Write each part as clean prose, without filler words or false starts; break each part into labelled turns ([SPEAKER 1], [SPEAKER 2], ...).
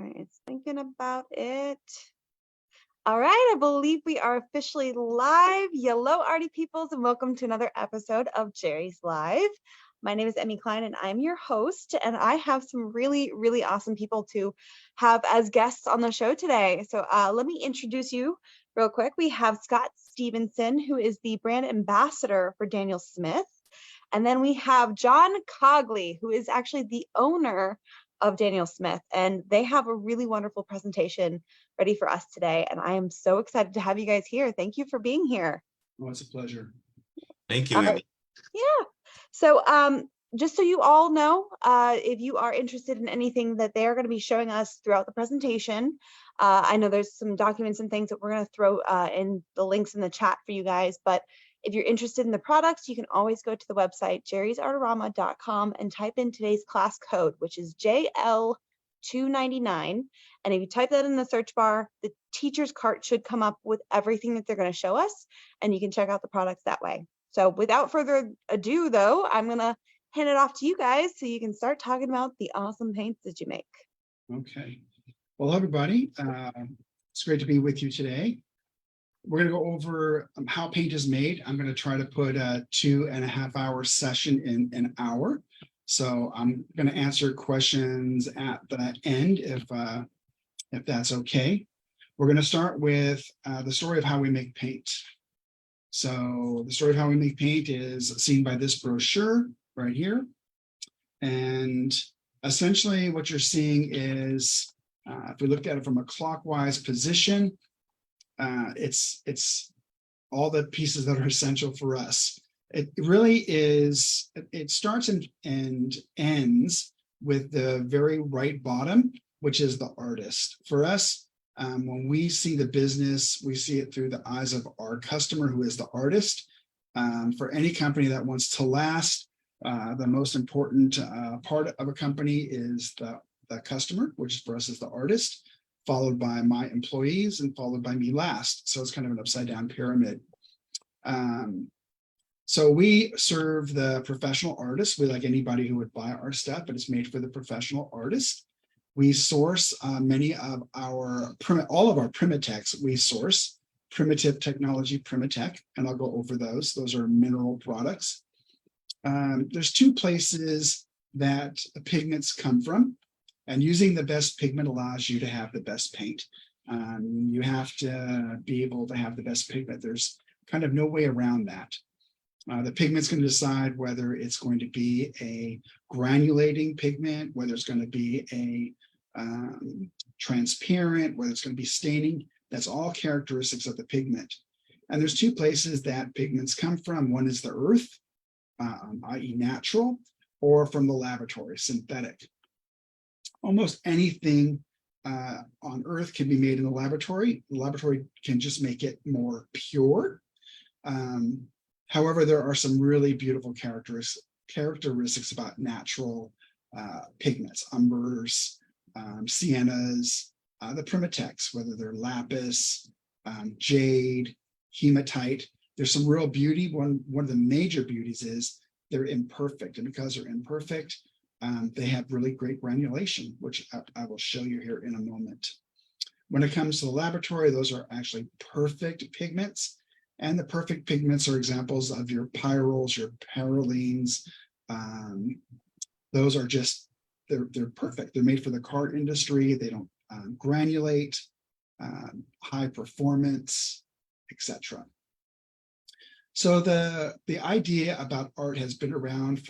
[SPEAKER 1] All right, it's thinking about it. All right, I believe we are officially live. Hello, arty peoples, and welcome to another episode of Jerry's Live. My name is Emmy Klein, and I'm your host, and I have some really, really awesome people to have as guests on the show today. So let me introduce you real quick. We have Scott Stevenson, who is the brand ambassador for Daniel Smith. And then we have John Cogley, who is actually the owner of Daniel Smith, and they have a really wonderful presentation ready for us today. And I am so excited to have you guys here. Thank you for being here.
[SPEAKER 2] Oh, it's a pleasure.
[SPEAKER 3] Thank you, Emmy.
[SPEAKER 1] Yeah. So just so you all know, if you are interested in anything that they're going to be showing us throughout the presentation, I know there's some documents and things that we're going to throw in the links in the chat for you guys, but if you're interested in the products, you can always go to the website, JerrysArtarama.com, and type in today's class code, which is JL299. And if you type that in the search bar, the teacher's cart should come up with everything that they're going to show us, and you can check out the products that way. So without further ado, though, I'm going to hand it off to you guys so you can start talking about the awesome paints that you make.
[SPEAKER 2] Okay. Well, everybody, it's great to be with you today. We're going to go over how paint is made. I'm going to try to put a 2.5 hour session in an hour. So I'm going to answer questions at the end if that's okay. We're going to start with the story of how we make paint. So the story of how we make paint is seen by this brochure right here. And essentially what you're seeing is, if we looked at it from a clockwise position, it's all the pieces that are essential for us. It really is, it starts and ends with the very right bottom, which is the artist. For us, when we see the business, we see it through the eyes of our customer, who is the artist. For any company that wants to last, the most important part of a company is the customer, which for us is the artist, followed by my employees, and followed by me last. So it's kind of an upside down pyramid. So we serve the professional artists. We like anybody who would buy our stuff, but it's made for the professional artist. We source many of our, all of our PrimaTeks, we source primitive technology, PrimaTek, and I'll go over those. Those are mineral products. There's two places that pigments come from. And using the best pigment allows you to have the best paint. You have to be able to have the best pigment. There's kind of no way around that. The pigment's going to decide whether it's going to be a granulating pigment, whether it's going to be a transparent, whether it's going to be staining. That's all characteristics of the pigment. And there's two places that pigments come from. One is the earth, i.e. natural, or from the laboratory, synthetic. Almost anything on Earth can be made in the laboratory. The laboratory can just make it more pure. However, there are some really beautiful characteristics about natural pigments, umbers, siennas, the PrimaTeks, whether they're lapis, jade, hematite. There's some real beauty. One of the major beauties is they're imperfect, and because they're imperfect, they have really great granulation, which I will show you here in a moment. When it comes to the laboratory, those are actually perfect pigments. And the perfect pigments are examples of your pyrroles, your parylene. Those are just, they're perfect. They're made for the car industry. They don't granulate, high performance, etc. So the idea about art has been around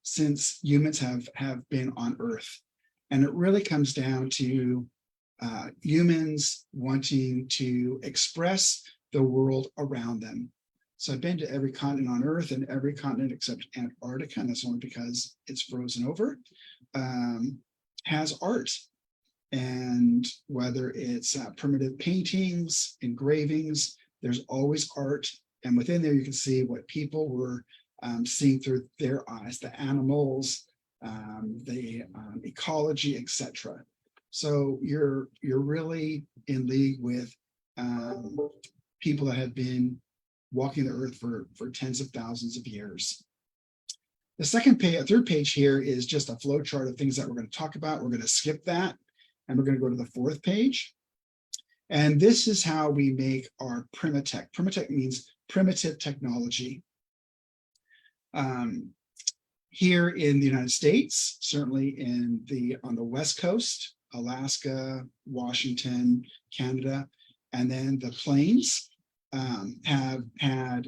[SPEAKER 2] since humans have been on Earth. And it really comes down to humans wanting to express the world around them. So I've been to every continent on Earth, and every continent except Antarctica, and that's only because it's frozen over, has art. And whether it's primitive paintings, engravings, there's always art. And within there, you can see what people were seeing through their eyes, the animals, the ecology, etc. So you're really in league with people that have been walking the earth for tens of thousands of years. The third page here is just a flow chart of things that we're going to talk about. We're going to skip that, And we're going to go to the 4th page. And this is how we make our PrimaTek. PrimaTek means primitive technology. Here in the United States, certainly on the West Coast, Alaska, Washington, Canada, and then the plains have had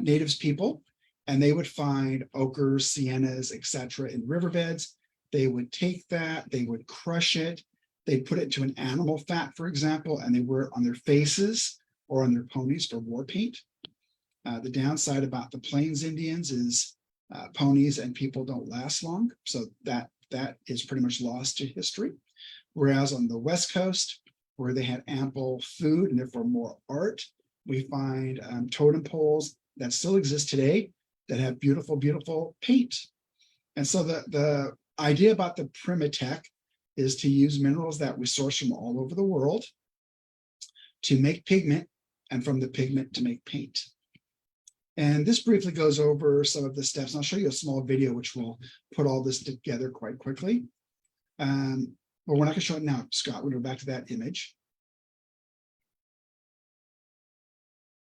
[SPEAKER 2] natives people, and they would find ochres, siennas, etc. in riverbeds. They would take that, they would crush it, they'd put it into an animal fat, for example, and they wear it on their faces or on their ponies for war paint. The downside about the Plains Indians is ponies and people don't last long, so that is pretty much lost to history. Whereas on the West Coast, where they had ample food and therefore more art, we find totem poles that still exist today that have beautiful, beautiful paint. And so the idea about the PrimaTek is to use minerals that we source from all over the world to make pigment, and from the pigment to make paint. And this briefly goes over some of the steps. And I'll show you a small video which will put all this together quite quickly. But we're not going to show it now, Scott. We'll go back to that image.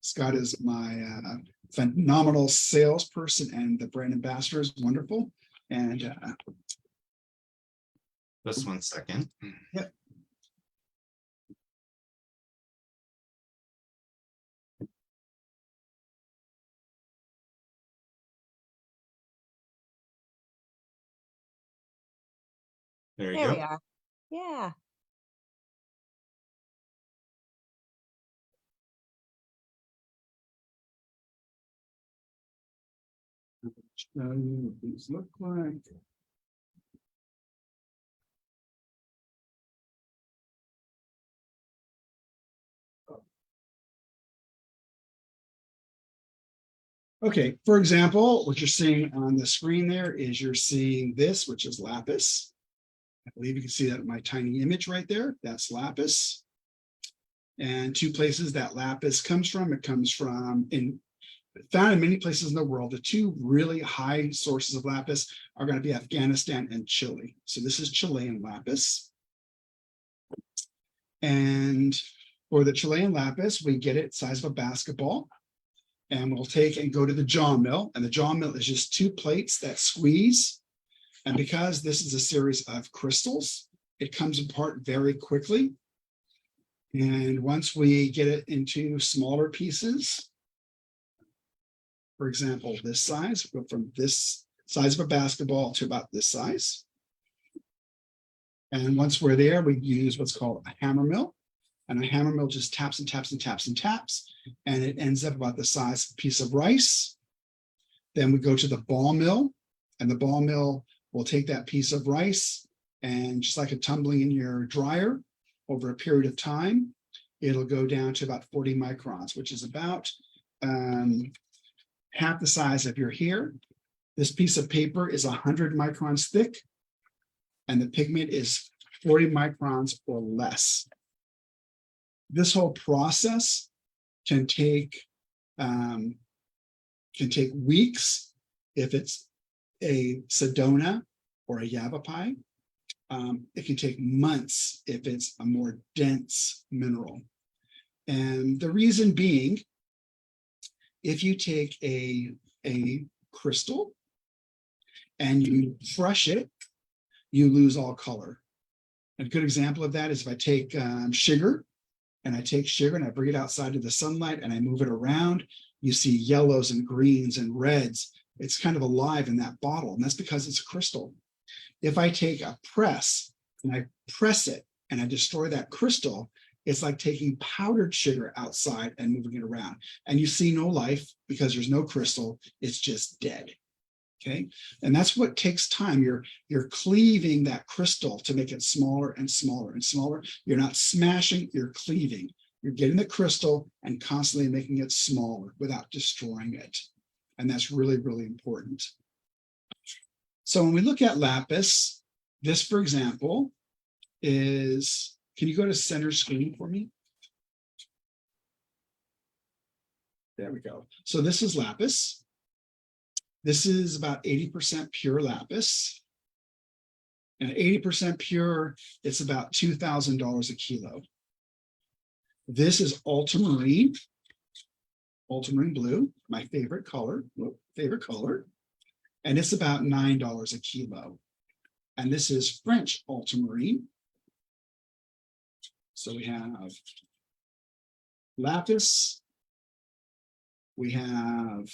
[SPEAKER 2] Scott is my phenomenal salesperson, and the brand ambassador is wonderful. And
[SPEAKER 3] just 1 second.
[SPEAKER 2] Yep.
[SPEAKER 3] There you
[SPEAKER 1] There
[SPEAKER 3] go.
[SPEAKER 1] we are. Yeah.
[SPEAKER 2] show you what these look like. Okay, for example, what you're seeing on the screen there is you're seeing this, which is lapis. I believe you can see that in my tiny image right there. That's lapis. And two places that lapis comes from, it comes from found in many places in the world. The two really high sources of lapis are going to be Afghanistan and Chile. So this is Chilean lapis. And for the Chilean lapis, we get it size of a basketball. And we'll take and go to the jaw mill. And the jaw mill is just two plates that squeeze. And because this is a series of crystals, it comes apart very quickly. And once we get it into smaller pieces, for example, this size, go from this size of a basketball to about this size. And once we're there, we use what's called a hammer mill. And a hammer mill just taps and taps and taps and taps, and it ends up about the size of a piece of rice. Then we go to the ball mill, and the ball mill will take that piece of rice, and just like a tumbling in your dryer, over a period of time, it'll go down to about 40 microns, which is about half the size of your hair. This piece of paper is 100 microns thick, and the pigment is 40 microns or less. This whole process can take weeks if it's a Sedona or a Yavapai. It can take months if it's a more dense mineral. And the reason being, if you take a crystal and you crush it, you lose all color. A good example of that is if I take sugar, and I take sugar and I bring it outside to the sunlight and I move it around, you see yellows and greens and reds. It's kind of alive in that bottle, and that's because it's a crystal. If I take a press and I press it and I destroy that crystal, it's like taking powdered sugar outside and moving it around. And you see no life because there's no crystal, it's just dead. Okay, and that's what takes time. You're cleaving that crystal to make it smaller and smaller and smaller. You're not smashing, you're cleaving. You're getting the crystal and constantly making it smaller without destroying it. And that's really, really important. So when we look at lapis, this, for example, is, can you go to center screen for me? There we go. So this is lapis. This is about 80% pure lapis. And 80% pure, it's about $2,000 a kilo. This is ultramarine blue, my favorite color, and it's about $9 a kilo. And this is French ultramarine. So we have lapis, we have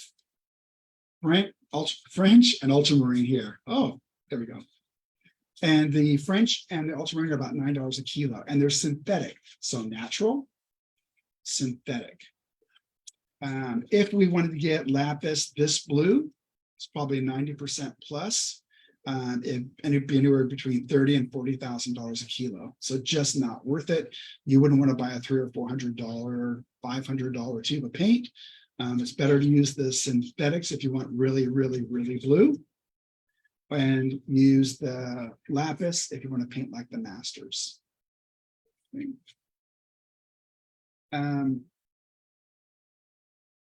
[SPEAKER 2] French and ultramarine here. Oh, there we go. And the French and the ultramarine are about $9 a kilo, and they're synthetic. So natural, synthetic. If we wanted to get lapis, this blue, it's probably 90% plus. And it'd be anywhere between $30,000 and $40,000 a kilo. So just not worth it. You wouldn't want to buy a $300 or $400, $500 tube of paint. It's better to use the synthetics if you want really, really, really blue, and use the lapis if you want to paint like the masters. I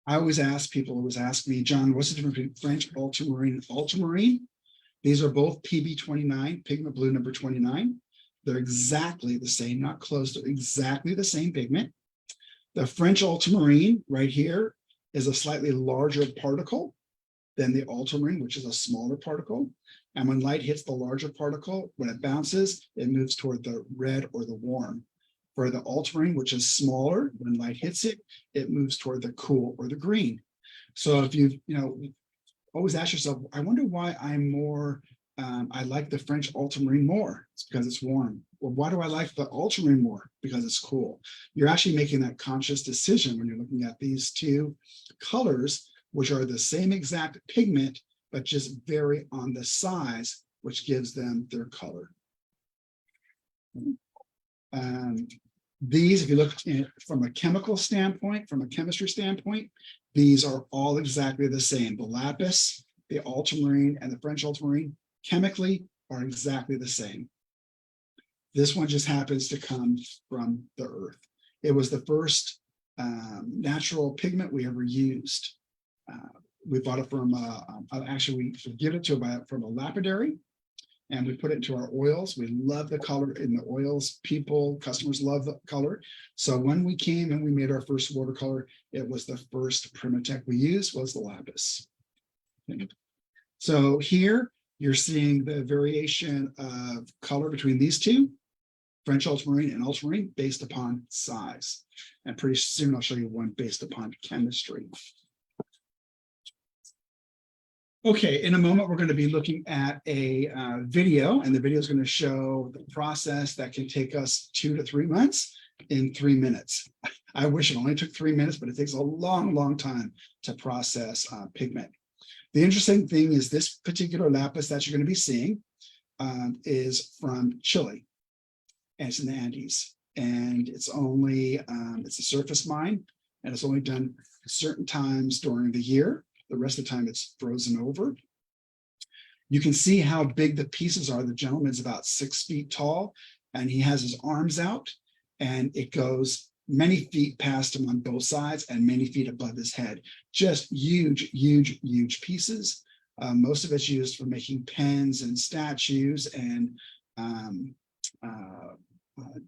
[SPEAKER 2] always ask people, me, John, what's the difference between French ultramarine and ultramarine? These are both PB29, pigment blue number 29. They're exactly the same, not close to exactly the same pigment. The French ultramarine right here is a slightly larger particle than the ultramarine, which is a smaller particle. And when light hits the larger particle, when it bounces, it moves toward the red or the warm. For the ultramarine, which is smaller, when light hits it, it moves toward the cool or the green. So if you always ask yourself, I wonder why I'm more, I like the French ultramarine more. It's because it's warm. Well, why do I like the ultramarine more? Because it's cool. You're actually making that conscious decision when you're looking at these two colors, which are the same exact pigment, but just vary on the size, which gives them their color. These, if you look from a chemical standpoint, from a chemistry standpoint, these are all exactly the same. The lapis, the ultramarine, and the French ultramarine chemically are exactly the same. This one just happens to come from the earth. It was the first natural pigment we ever used. We bought it from, actually we give it to from a lapidary, and we put it into our oils. We love the color in the oils. Customers love the color. So when we came and we made our first watercolor, it was the first PrimaTek we used was the lapis. So here you're seeing the variation of color between these two, French ultramarine and ultramarine, based upon size. And pretty soon I'll show you one based upon chemistry. Okay, in a moment, we're going to be looking at a video, and the video is going to show the process that can take us 2 to 3 months in 3 minutes. I wish it only took 3 minutes, but it takes a long, long time to process pigment. The interesting thing is this particular lapis that you're going to be seeing is from Chile, and it's in the Andes, and it's only, it's a surface mine, and it's only done certain times during the year. The rest of the time it's frozen over. You can see how big the pieces are. The gentleman's about 6 feet tall, and he has his arms out, and it goes many feet past him on both sides and many feet above his head. Just huge, huge, huge pieces. Most of it's used for making pens and statues and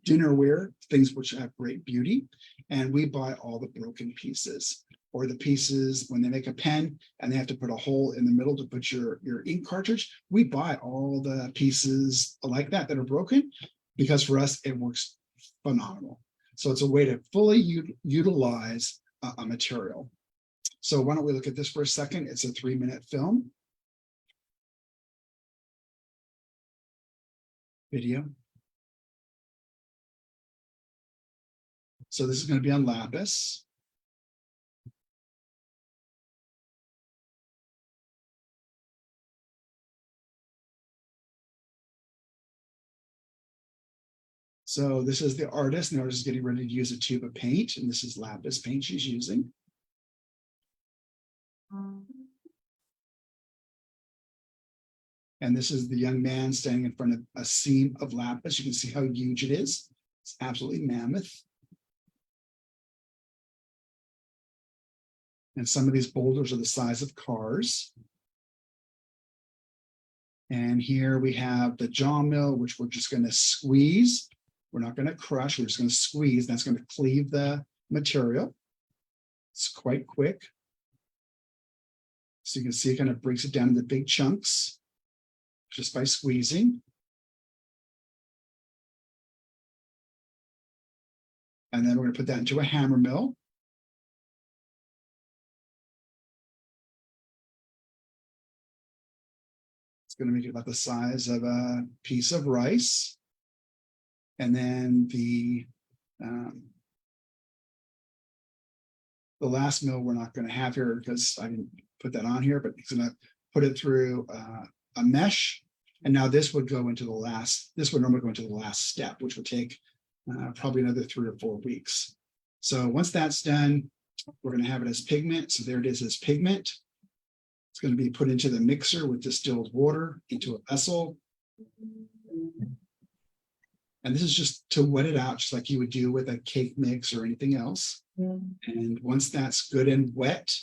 [SPEAKER 2] dinnerware, things which have great beauty. And we buy all the broken pieces, or the pieces when they make a pen and they have to put a hole in the middle to put your ink cartridge. We buy all the pieces like that are broken, because for us, it works phenomenal. So it's a way to fully utilize a material. So why don't we look at this for a second? It's a 3-minute film. Video. So this is going to be on lapis. So this is the artist, and the artist is getting ready to use a tube of paint, and this is lapis paint she's using. And this is the young man standing in front of a seam of lapis. You can see how huge it is. It's absolutely mammoth. And some of these boulders are the size of cars. And here we have the jaw mill, which we're just going to squeeze. We're not going to crush, we're just going to squeeze. That's going to cleave the material. It's quite quick. So you can see it kind of breaks it down into big chunks just by squeezing. And then we're going to put that into a hammer mill. It's going to make it about the size of a piece of rice. And then the last mill we're not going to have here because I didn't put that on here, but it's going to put it through a mesh. And now this would go into the last, this would normally go into the last step, which would take probably another 3 or 4 weeks. So once that's done, we're going to have it as pigment. So there it is as pigment. It's going to be put into the mixer with distilled water into a vessel. And this is just to wet it out, just like you would do with a cake mix or anything else. And once that's good and wet,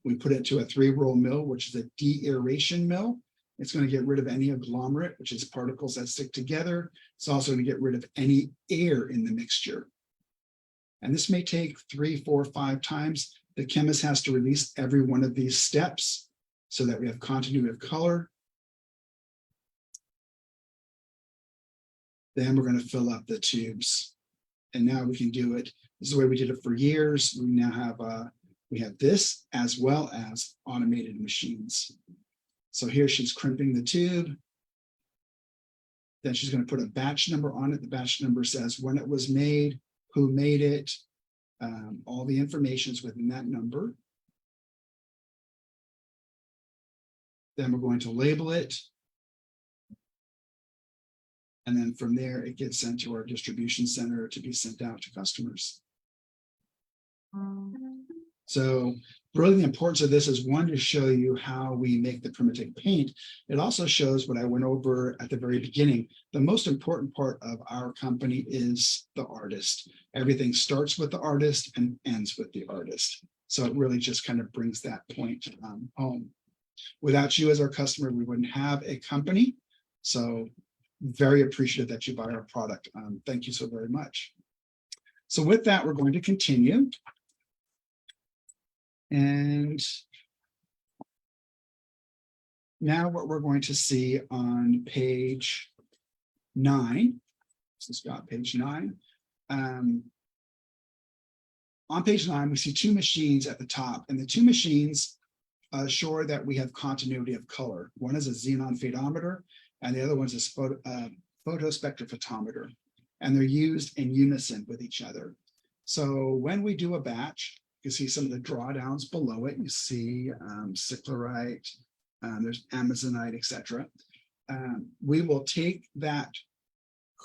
[SPEAKER 2] we put it to a 3-roll mill, which is a de-aeration mill. It's going to get rid of any agglomerate, which is particles that stick together. It's also going to get rid of any air in the mixture. And this may take 3, 4, 5 times. The chemist has to release every one of these steps so that we have continuity of color. Then we're going to fill up the tubes. And now we can do it. This is the way we did it for years. We now have we have this as well as automated machines. So here she's crimping the tube. Then she's going to put a batch number on it. The batch number says when it was made, who made it, all the information is within that number. Then we're going to label it. And then from there, it gets sent to our distribution center to be sent out to customers. So really the importance of this is, one, to show you how we make the PrimaTek paint. It also shows what I went over at the very beginning. The most important part of our company is the artist. Everything starts with the artist and ends with the artist. So it really just kind of brings that point home. Without you as our customer, we wouldn't have a company. So very appreciative that you buy our product. Thank you so very much. So with that, we're going to continue. And now what we're going to see on page 9, this is got page 9. On page 9, we see 2 machines at the top, and the 2 machines assure that we have continuity of color. One is a xenon phaedometer, and the other one's a photospectrophotometer, and they're used in unison with each other. So when we do a batch, you see some of the drawdowns below it. You see cyclorite, there's amazonite, etc. We will take that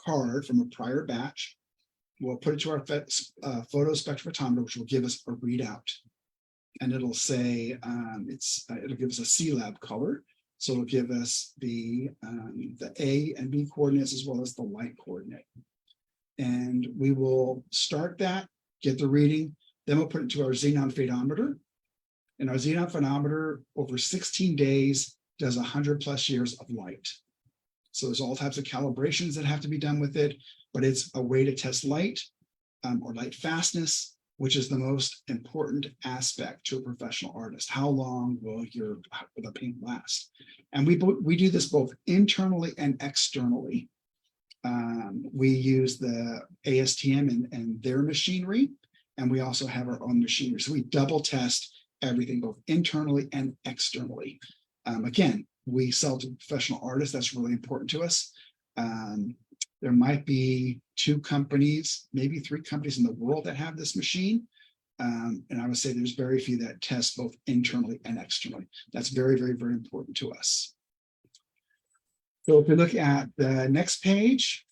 [SPEAKER 2] card from a prior batch, we'll put it to our photospectrophotometer, which will give us a readout. And it'll say, it'll give us a C-Lab color. So it'll give us the A and B coordinates as well as the light coordinate. And we will start that, get the reading, then we'll put it to our xenon phaedometer. And our xenon phaedometer over 16 days does 100+ years of light. So there's all types of calibrations that have to be done with it, but it's a way to test light or light fastness, which is the most important aspect to a professional artist. How long will the paint last? And we do this both internally and externally. We use the ASTM and their machinery, and we also have our own machinery. So we double test everything, both internally and externally. Again, we sell to professional artists. That's really important to us. There might be 2 companies, maybe 3 companies in the world that have this machine. And I would say there's very few that test both internally and externally. That's very, very, very important to us. So if we look at the next page,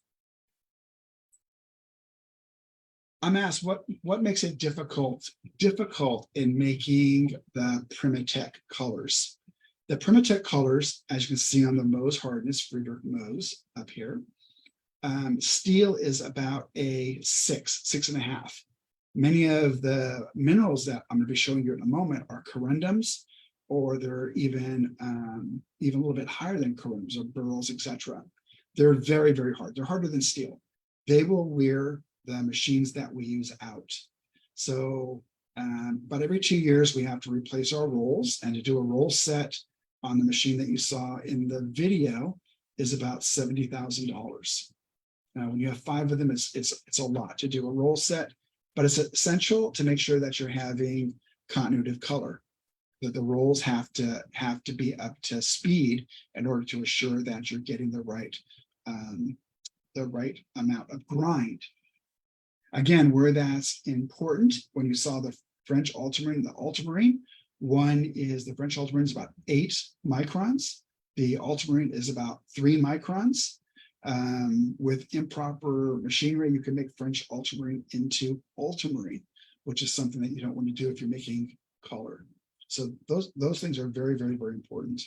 [SPEAKER 2] I'm asked what makes it difficult in making the PrimaTek colors. The PrimaTek colors, as you can see on the Mohs hardness, Friedrich Mohs up here, steel is about a 6.5. Many of the minerals that I'm going to be showing you in a moment are corundums or they're even a little bit higher than chromes or beryls, etc. They're very, very hard. They're harder than steel. They will wear the machines that we use out. So, but every 2 years we have to replace our rolls, and to do a roll set on the machine that you saw in the video is about $70,000. Now, when you have 5 of them, it's a lot to do a roll set, but it's essential to make sure that you're having continuity of color, that the rolls have to be up to speed in order to assure that you're getting the right amount of grind. Again, where that's important, when you saw the French ultramarine, the ultramarine, the French ultramarine is about 8 microns. The ultramarine is about 3 microns. With improper machinery, you can make French ultramarine into ultramarine, which is something that you don't want to do if you're making color. So those things are very, very, very important.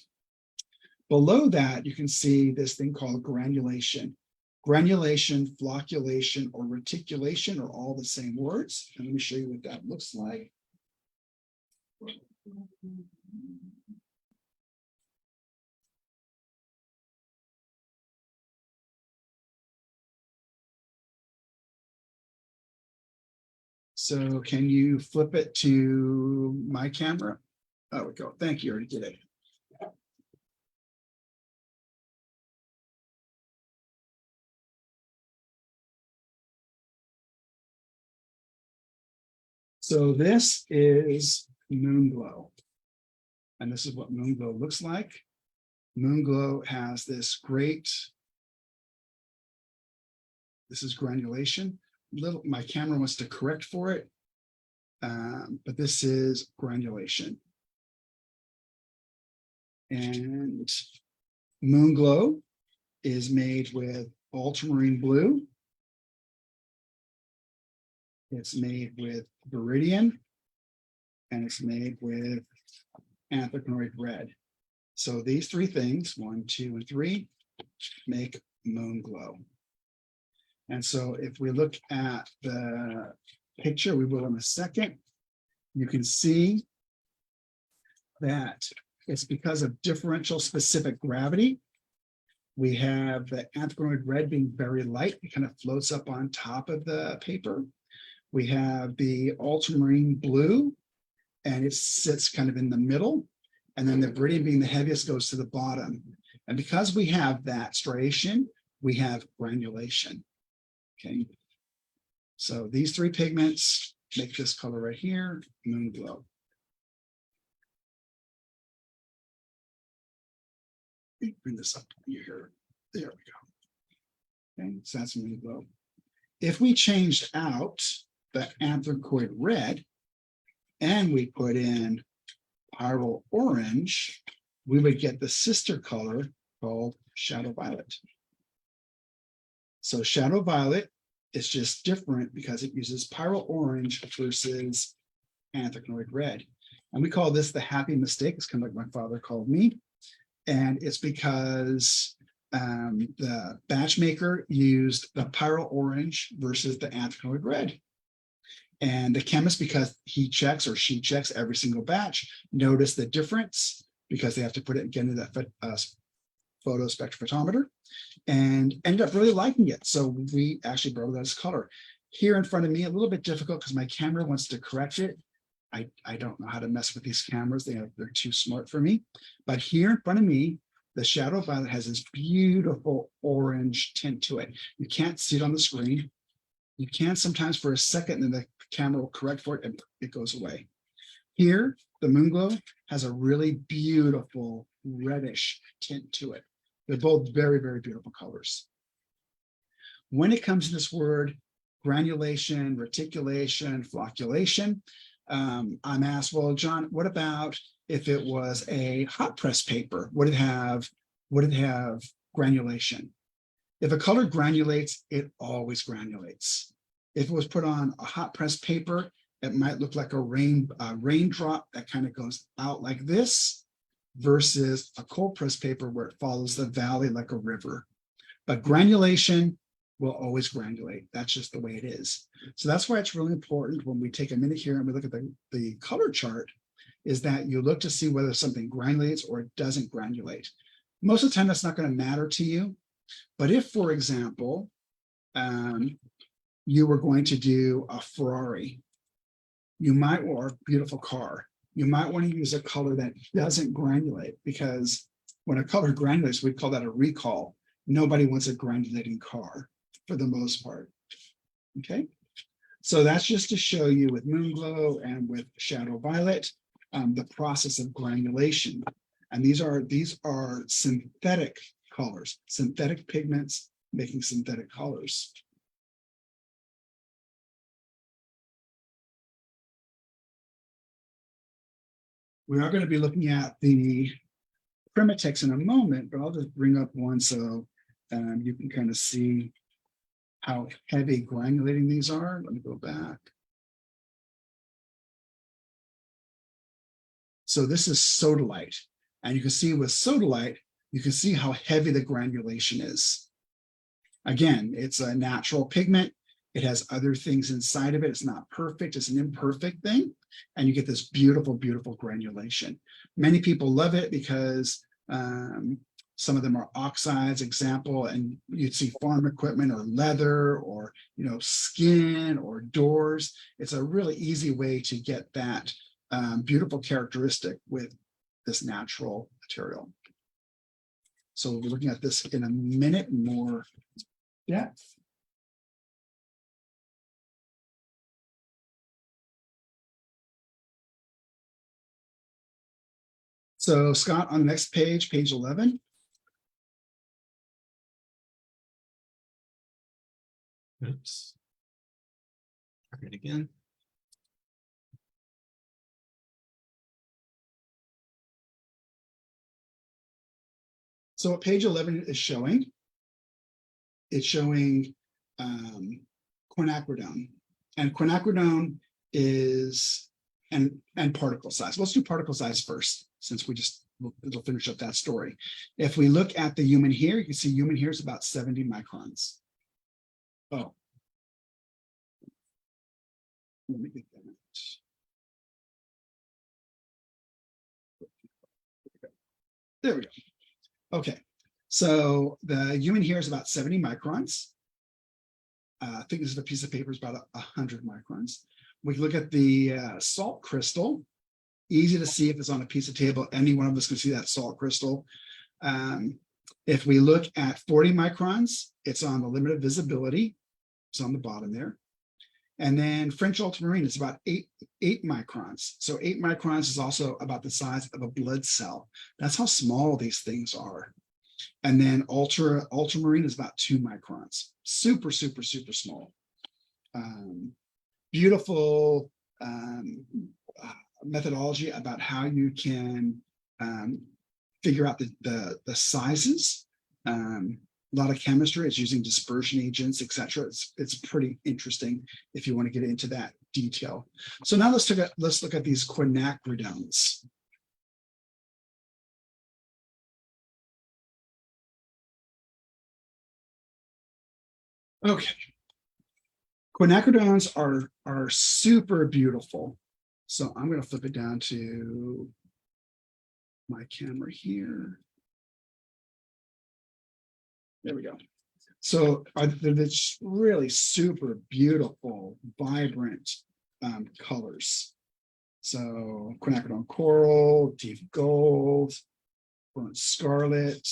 [SPEAKER 2] Below that, you can see this thing called granulation. Granulation, flocculation, or reticulation are all the same words. And let me show you what that looks like. So can you flip it to my camera? There we go. Thank you. I already did it. So this is Moonglow. And this is what Moonglow looks like. Moonglow has this great, this is granulation. My camera wants to correct for it, but this is granulation. And Moonglow is made with ultramarine blue. It's made with viridian, and it's made with anthracnoid red. So these 3 things, 1, 2, and 3, make Moonglow. And so if we look at the picture, we will in a second, you can see that it's because of differential specific gravity. We have the anthracnoid red being very light. It kind of floats up on top of the paper. We have the ultramarine blue, and it sits kind of in the middle. And then the viridian being the heaviest goes to the bottom. And because we have that striation, we have granulation. Okay. So these 3 pigments make this color right here, Moonglow. Bring this up here. There we go. Okay, so that's Moonglow. If we changed out the anthracoid red and we put in pyrrole orange, we would get the sister color called shadow violet. So shadow violet is just different because it uses pyrrole orange versus anthracnoid red. And we call this the happy mistake. It's kind of like my father called me. And it's because the batch maker used the pyrrole orange versus the anthracnoid red. And the chemist, because he checks or she checks every single batch, notice the difference because they have to put it again in that photo spectrophotometer and ended up really liking it. So we actually brought that as color. Here in front of me, a little bit difficult because my camera wants to correct it. I don't know how to mess with these cameras. They're too smart for me. But here in front of me, the shadow violet has this beautiful orange tint to it. You can't see it on the screen. You can sometimes for a second, and then the camera will correct for it and it goes away. Here, the Moonglow has a really beautiful reddish tint to it. They're both very, very beautiful colors. When it comes to this word, granulation, reticulation, flocculation, I'm asked, well, John, what about if it was a hot press paper? Would it have granulation? If a color granulates, it always granulates. If it was put on a hot press paper, it might look like a raindrop that kind of goes out like this versus a cold press paper where it follows the valley like a river. But granulation will always granulate. That's just the way it is. So that's why it's really important when we take a minute here and we look at the color chart is that you look to see whether something granulates or it doesn't granulate. Most of the time, that's not going to matter to you. But if, for example, you were going to do a Ferrari, or a beautiful car, you might want to use a color that doesn't granulate, because when a color granulates, we call that a recall. Nobody wants a granulating car for the most part. Okay, so that's just to show you with Moonglow and with Shadow Violet, the process of granulation. And these are synthetic colors, synthetic pigments making synthetic colors. We are going to be looking at the PrimaTeks in a moment, but I'll just bring up one so you can kind of see how heavy granulating these are. Let me go back. So this is sodalite, and you can see with sodalite, you can see how heavy the granulation is. Again, it's a natural pigment. It has other things inside of it. It's not perfect. It's an imperfect thing. And you get this beautiful, beautiful granulation. Many people love it because some of them are oxides, example, and you'd see farm equipment or leather or, skin or doors. It's a really easy way to get that beautiful characteristic with this natural material. So we'll be looking at this in a minute more depth. So Scott, on the next page, page 11.
[SPEAKER 3] Oops. Try it again.
[SPEAKER 2] So what page 11 is showing, it's showing quinacridone. And quinacridone is, and particle size. Let's do particle size first, since it'll finish up that story. If we look at the human hair, you can see human hair is about 70 microns. Oh. Let me get that out. There we go. Okay, so the human hair is about 70 microns. Thickness of a piece of paper is about 100 microns. We can look at the salt crystal. Easy to see if it's on a piece of table. Any one of us can see that salt crystal. If we look at 40 microns, it's on the limit of visibility. It's on the bottom there. And then French ultramarine is about 8 microns. So 8 microns is also about the size of a blood cell. That's how small these things are. And then ultramarine is about 2 microns. Super, super, super small. Beautiful methodology about how you can figure out the sizes. A lot of chemistry. It's using dispersion agents, etc. It's pretty interesting if you want to get into that detail. So now let's look at these quinacridones. Okay, quinacridones are super beautiful. So I'm going to flip it down to my camera here. There we go. So they're really super beautiful, vibrant colors. So quinacridone coral, deep gold, burnt scarlet,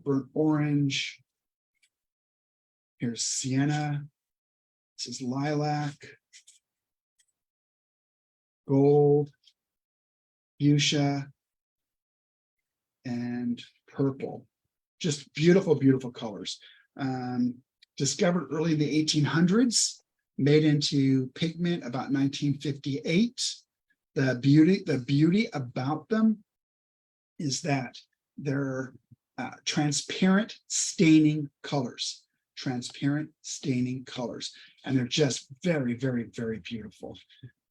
[SPEAKER 2] burnt orange. Here's sienna. This is lilac, gold, fuchsia, and purple. Just beautiful, beautiful colors. Discovered early in the 1800s, made into pigment about 1958. The beauty about them is that they're transparent staining colors. Transparent staining colors. And they're just very, very, very beautiful.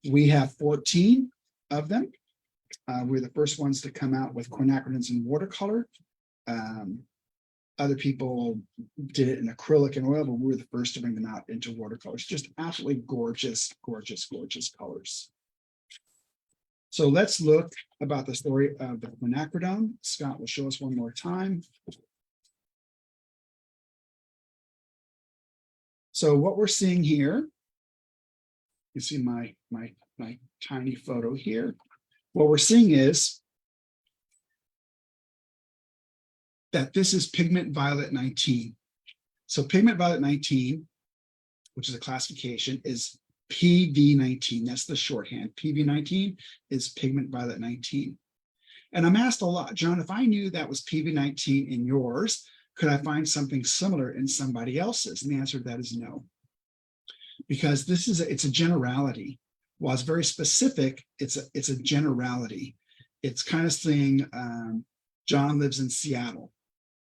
[SPEAKER 2] We have 14 of them. We're the first ones to come out with quinacridones in watercolor. Other people did it in acrylic and oil, but we were the first to bring them out into watercolors. Just absolutely gorgeous, gorgeous, gorgeous colors. So let's look about the story of the quinacridone. Scott will show us one more time. So what we're seeing here, you see my tiny photo here. What we're seeing is that this is pigment violet 19. So pigment violet 19, which is a classification, is PV19. That's the shorthand. PV19 is pigment violet 19. And I'm asked a lot, John, if I knew that was PV19 in yours, could I find something similar in somebody else's? And the answer to that is no. Because it's a generality. While it's very specific, it's a generality. It's kind of saying John lives in Seattle.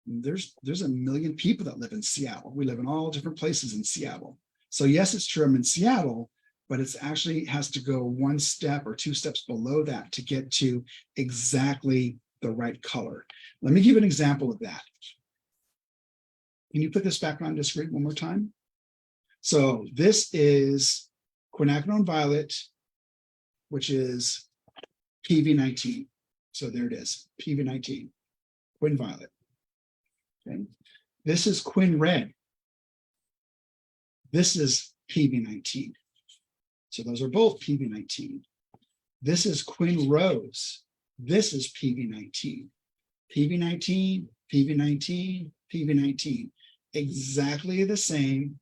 [SPEAKER 2] There's a million people that live in Seattle. We live in all different places in Seattle. So yes, it's true I'm in Seattle, but it's actually has to go one step or two steps below that to get to exactly the right color. Let me give an example of that. Can you put this back on the screen one more time? So this is quinacridone violet, which is PV19. So there it is, PV19, quin violet. Okay. This is quin red. This is PV19. So those are both PV19. This is quin rose. This is PV19. PV19, PV19, PV19. Exactly the same,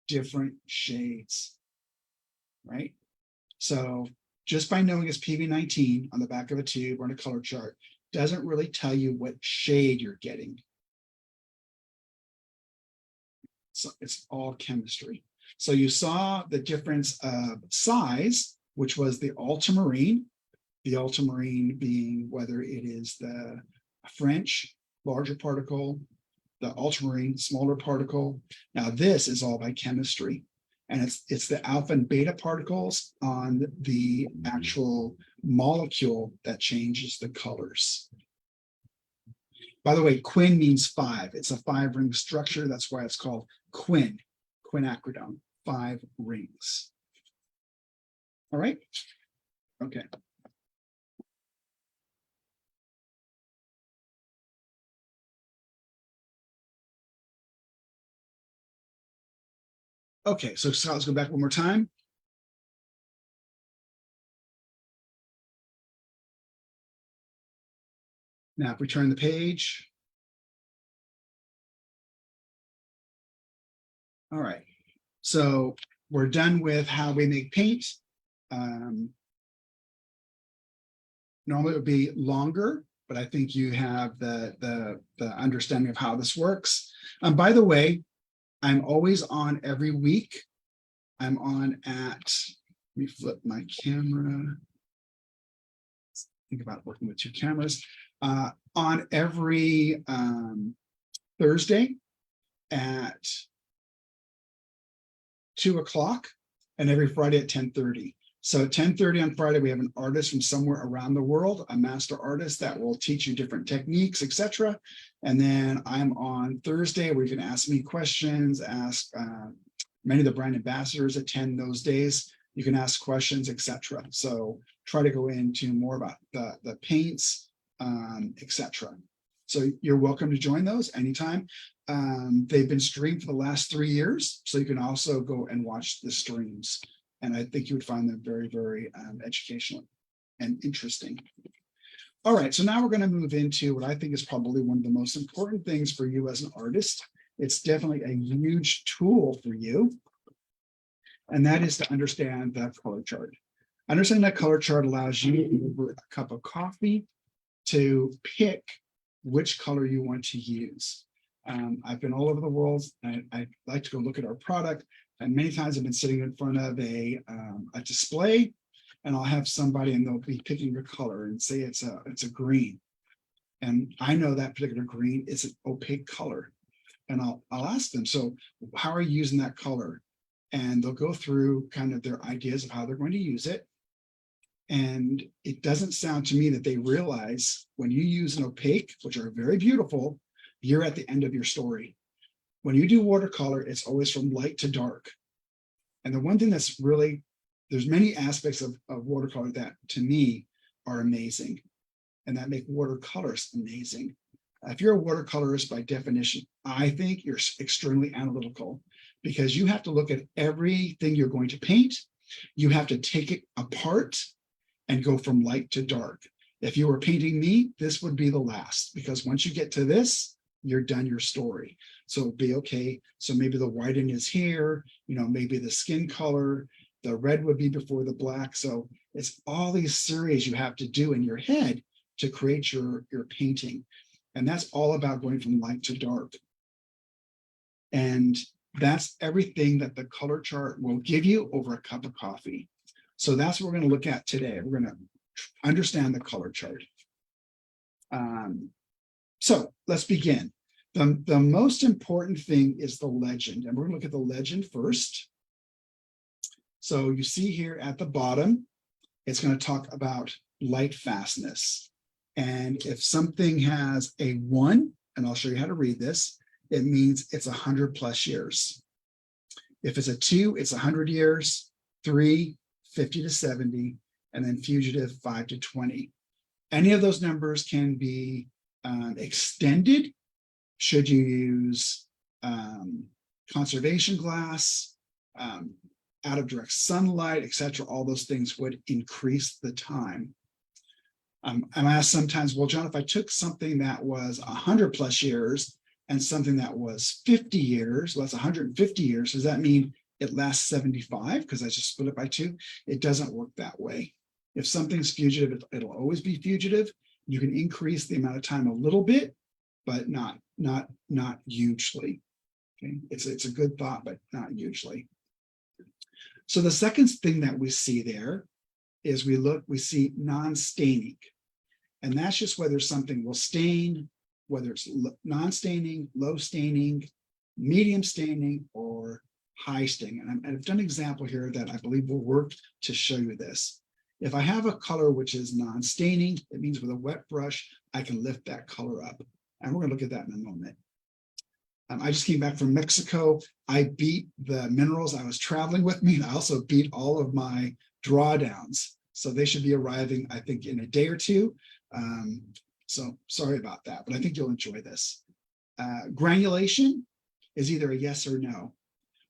[SPEAKER 2] different shades, right? So just by knowing it's PV19 on the back of a tube or on a color chart doesn't really tell you what shade you're getting. So it's all chemistry. So you saw the difference of size, which was the ultramarine being whether it is the French larger particle, the ultramarine smaller particle. Now this is all by chemistry, and it's the alpha and beta particles on the actual molecule that changes the colors. By the way, quin means 5. It's a 5-ring structure. That's why it's called quinacridone, 5 rings. All right. Okay. Okay, so let's go back one more time. Now, if we turn the page. All right, so we're done with how we make paint. Normally it would be longer, but I think you have the understanding of how this works. By the way, I'm always on every week. I'm on at, let me flip my camera. Think about working with 2 cameras. On every Thursday at 2 o'clock and every Friday at 10:30. So at 10:30 on Friday, we have an artist from somewhere around the world, a master artist that will teach you different techniques, etc. And then I'm on Thursday where you can ask me questions, ask many of the brand ambassadors attend those days. You can ask questions, etc. So try to go into more about the paints, etc. So you're welcome to join those anytime. They've been streamed for the last 3 years, so you can also go and watch the streams. And I think you would find them very, very educational and interesting. All right, so now we're going to move into what I think is probably one of the most important things for you as an artist. It's definitely a huge tool for you, and that is to understand that color chart. Understanding that color chart allows you, over a cup of coffee, to pick which color you want to use. I've been all over the world. I like to go look at our product, and many times I've been sitting in front of a display, and I'll have somebody and they'll be picking a color and say it's a green, and I know that particular green is an opaque color, and I'll ask them, so how are you using that color? And they'll go through kind of their ideas of how they're going to use it. And it doesn't sound to me that they realize when you use an opaque, which are very beautiful, you're at the end of your story. When you do watercolor, it's always from light to dark. And the one thing that's really, there's many aspects of watercolor that to me are amazing, and that make watercolors amazing. If you're a watercolorist by definition, I think you're extremely analytical, because you have to look at everything you're going to paint. You have to take it apart and go from light to dark. If you were painting me, this would be the last, because once you get to this, you're done your story. So it'd be okay. So maybe the whiting is here, maybe the skin color, the red would be before the black. So it's all these series you have to do in your head to create your painting. And that's all about going from light to dark. And that's everything that the color chart will give you over a cup of coffee. So that's what we're going to look at today. We're going to understand the color chart. So let's begin. The most important thing is the legend, and we're going to look at the legend first. So you see here at the bottom, it's going to talk about light fastness. And if something has a 1, and I'll show you how to read this, it means it's 100+ years. If it's a 2, it's 100 years, 3, 50 to 70, and then fugitive 5 to 20. Any of those numbers can be extended should you use conservation glass, out of direct sunlight, etc. All those things would increase the time. I'm asked sometimes, well, John, if I took something that was 100+ years and something that was 50 years, well, that's 150 years, does that mean it lasts 75 because I just split it by 2? It doesn't work that way. If something's fugitive, it'll always be fugitive. You can increase the amount of time a little bit, but not hugely. Okay, it's a good thought, but not hugely. So the second thing that we see there is we see non-staining, and that's just whether something will stain, whether it's non-staining, low staining, medium staining, or high staining. And I've done an example here that I believe will work to show you this. If I have a color which is non-staining, it means with a wet brush, I can lift that color up. And we're going to look at that in a moment. I just came back from Mexico. I beat the minerals I was traveling with me, and I also beat all of my drawdowns. So they should be arriving, I think, in a day or two. So sorry about that, but I think you'll enjoy this. Granulation is either a yes or no.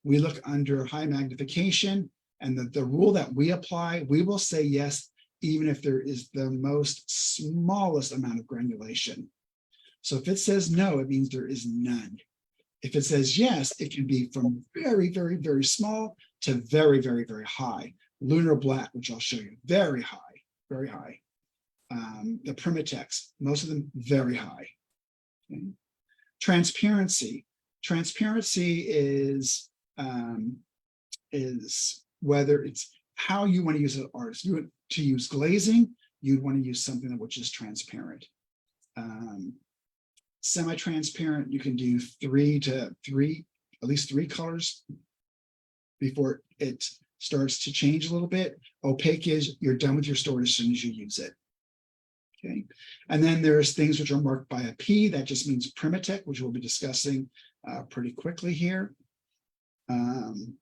[SPEAKER 2] We look under high magnification, and the rule that we apply, we will say yes, even if there is the most smallest amount of granulation. So if it says no, it means there is none. If it says yes, it can be from very, very, very small to very, very, very high. Lunar black, which I'll show you, very high, very high. The PrimaTeks, most of them very high. Okay. Transparency. Transparency is whether it's how you want to use an artist. You want to use glazing, you'd want to use something which is transparent. Semi-transparent, you can do at least three colors before it starts to change a little bit. Opaque is you're done with your story as soon as you use it. Okay, and then there's things which are marked by a P. That just means PrimaTek, which we'll be discussing pretty quickly here. And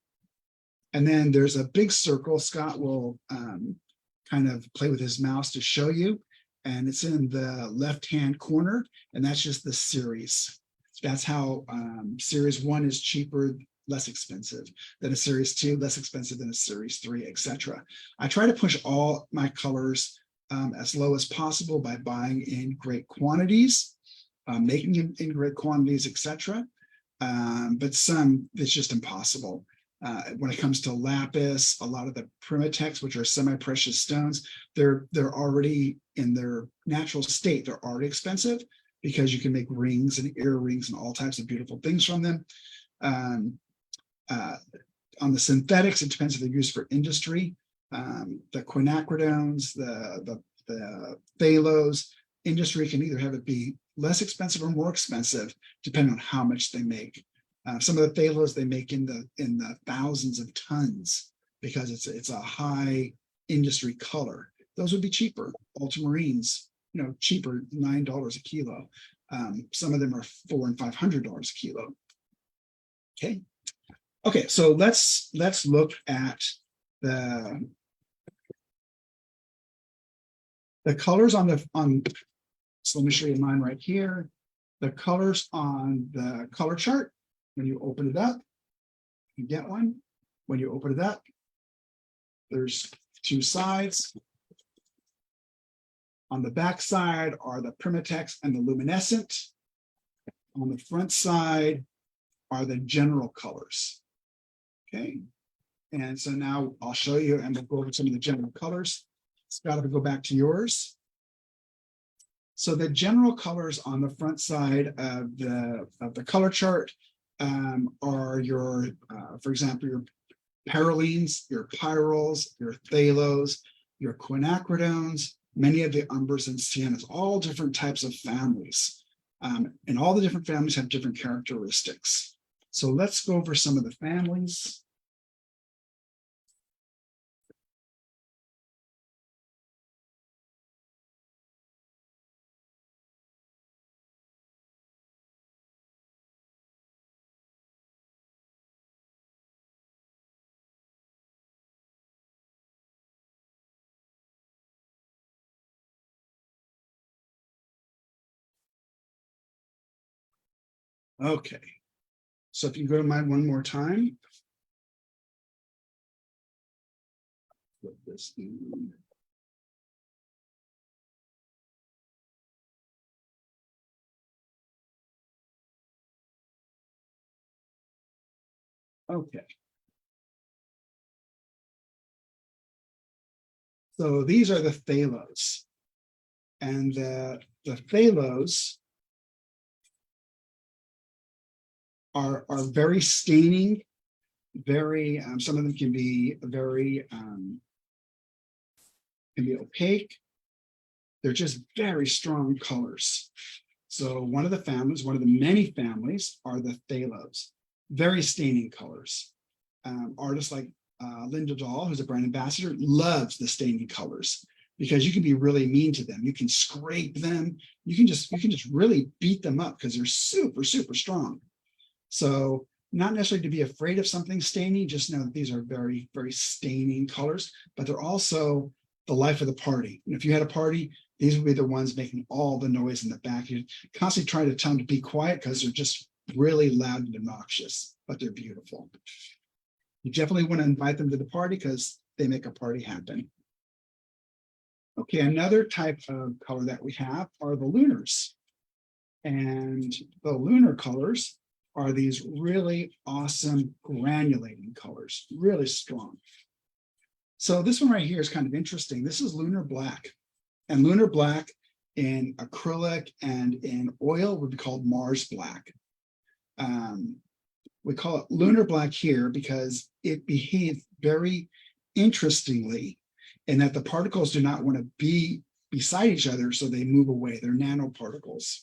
[SPEAKER 2] then there's a big circle. Scott will kind of play with his mouse to show you. And it's in the left-hand corner, and that's just the series. That's how series 1 is cheaper, less expensive than a series 2, less expensive than a series 3, etc. I try to push all my colors as low as possible by buying in great quantities, making them in great quantities, etc. But some, it's just impossible. When it comes to lapis, a lot of the PrimaTeks, which are semi-precious stones, they're already in their natural state. They're already expensive because you can make rings and earrings and all types of beautiful things from them. On the synthetics, it depends if they're used for industry. The quinacridones, the phthalos, industry can either have it be less expensive or more expensive, depending on how much they make. Some of the phthalos they make in the thousands of tons because it's a high industry color. Those would be cheaper. Ultramarines, cheaper, $9 a kilo. Some of them are $400 and $500 a kilo. Okay, so let's look at the The colors so let me show you mine right here. The colors on the color chart, when you open it up, you get one. When you open it up, there's two sides. On the back side are the PrimaTek and the luminescent. On the front side are the general colors. Okay. And so now I'll show you and we'll go over some of the general colors. Scott, if we go back to yours. So the general colors on the front side of the color chart are your, for example, your parylene, your pyrroles, your phthalos, your quinacridones, many of the umbras and siennas, all different types of families. And all the different families have different characteristics. So let's go over some of the families. Okay, so if you go to mine one more time. Flip this in. Okay. So these are the phthalos. And the phthalos are very staining, very, some of them can be very, can be opaque. They're just very strong colors. So one of the families, one of the many families are the phthalos, very staining colors. Artists like Linda Dahl, who's a brand ambassador, loves the staining colors because you can be really mean to them. You can scrape them. You can just really beat them up because they're super, super strong. So not necessarily to be afraid of something staining, just know that these are very, very staining colors, but they're also the life of the party. And if you had a party, these would be the ones making all the noise in the back. You constantly try to tell them to be quiet because they're just really loud and obnoxious, but they're beautiful. You definitely want to invite them to the party because they make a party happen. Okay, another type of color that we have are the lunars. And the lunar colors are these really awesome granulating colors, really strong. So this one right here is kind of interesting. This is lunar black. And lunar black in acrylic and in oil would be called Mars black. We call it lunar black here because it behaves very interestingly in that the particles do not want to be beside each other, so they move away. They're nanoparticles.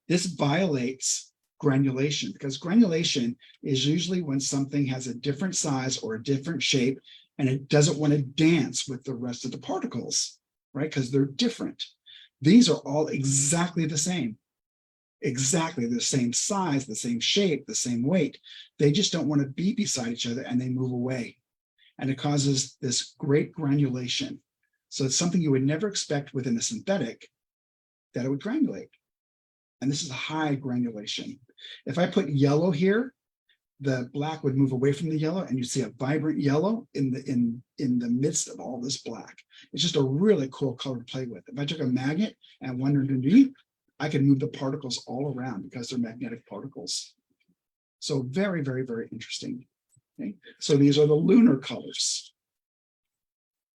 [SPEAKER 2] This violates granulation because granulation is usually when something has a different size or a different shape and it doesn't want to dance with the rest of the particles, right? Because they're different. These are all exactly the same. Exactly the same size, the same shape, the same weight. They just don't want to be beside each other and they move away. And it causes this great granulation. So it's something you would never expect within a synthetic that it would granulate. And this is a high granulation. If I put yellow here, the black would move away from the yellow and you see a vibrant yellow in the midst of all this black. It's just a really cool color to play with. If I took a magnet and one underneath, I can move the particles all around because they're magnetic particles. So very, very, very interesting. Okay. So these are the lunar colors.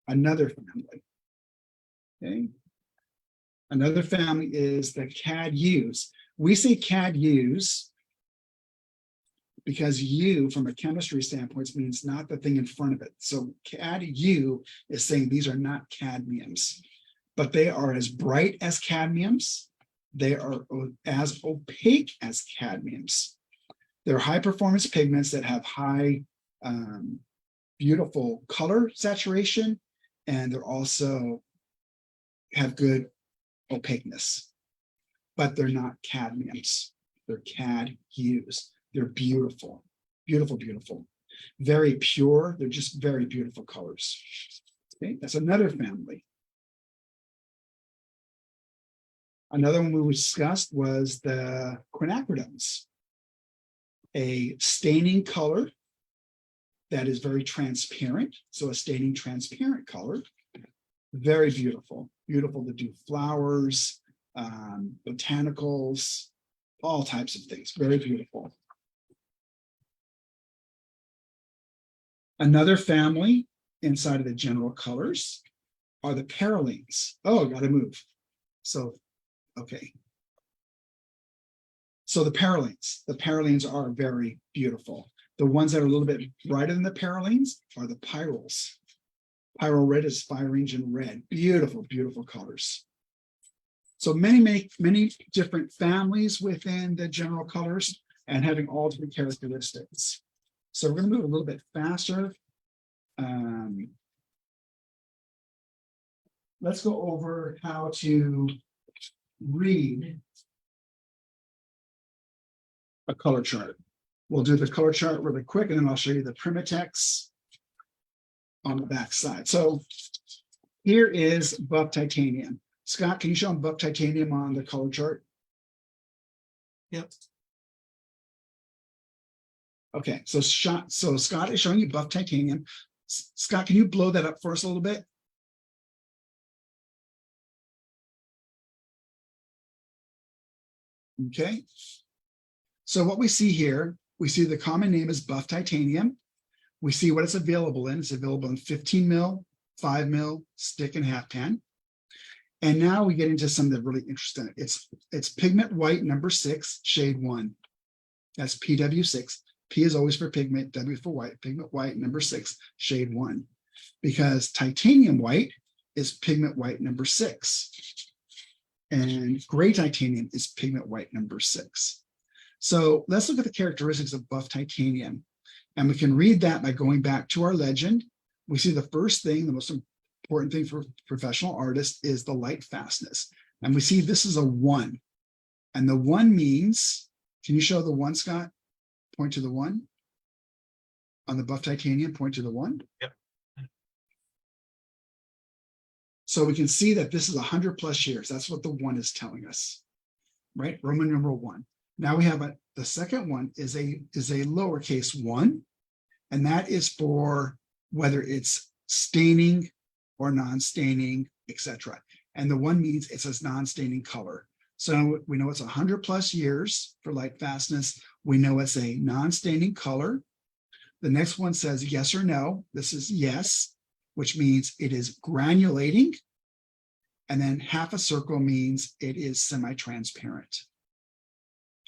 [SPEAKER 2] Another family. Okay. Another family is the CAD-Us. We say CAD-Us because U, from a chemistry standpoint, means not the thing in front of it. So CAD-U is saying these are not cadmiums, but they are as bright as cadmiums. They are as opaque as cadmiums. They're high performance pigments that have high, beautiful color saturation, and they're also have good opaqueness, but they're not cadmiums. They're CAD-Us. They're beautiful, beautiful, beautiful, very pure. They're just very beautiful colors. Okay, that's another family. Another one we discussed was the quinacridones, a staining color that is very transparent. So a staining transparent color, very beautiful, beautiful to do flowers, botanicals, all types of things, very beautiful. Another family inside of the general colors are the parallenes. Oh, got to move. So, okay. So the parallenes are very beautiful. The ones that are a little bit brighter than the parallenes are the pyrroles. Pyrrole red is fire engine red. Beautiful, beautiful colors. So many different families within the general colors and having all different characteristics. So we're going to move a little bit faster. Let's go over how to read a color chart. We'll do the color chart really quick, and then I'll show you the PrimaTeks on the back side. So here is buff titanium. Scott, can you show them buff titanium on the color chart?
[SPEAKER 3] Yep.
[SPEAKER 2] Okay, so Scott is showing you buff titanium. Scott, can you blow that up for us a little bit? Okay. So what we see here, we see the common name is buff titanium. We see what it's available in. It's available in 15 mil, 5 mil, stick, and half pan. And now we get into some that really interesting. It's pigment white number 6, shade 1. That's PW6. P is always for pigment, W for white. Pigment white number 6, shade 1. Because titanium white is pigment white number 6. And gray titanium is pigment white number 6. So let's look at the characteristics of buff titanium. And we can read that by going back to our legend. We see the first thing, the most important thing for professional artists is the light fastness. And we see this is a 1. And the 1 means, can you show the 1, Scott? Point to the 1. On the buff titanium, point to the 1.
[SPEAKER 3] Yep.
[SPEAKER 2] So we can see that this is 100 plus years. That's what the 1 is telling us, right? Roman numeral 1. Now we have the second one is a lowercase 1, and that is for whether it's staining or non-staining, etc. And the 1 means it's a non-staining color. So we know it's 100 plus years for light fastness. We know it's a non-staining color. The next one says yes or no. This is yes, which means it is granulating. And then half a circle means it is semi-transparent.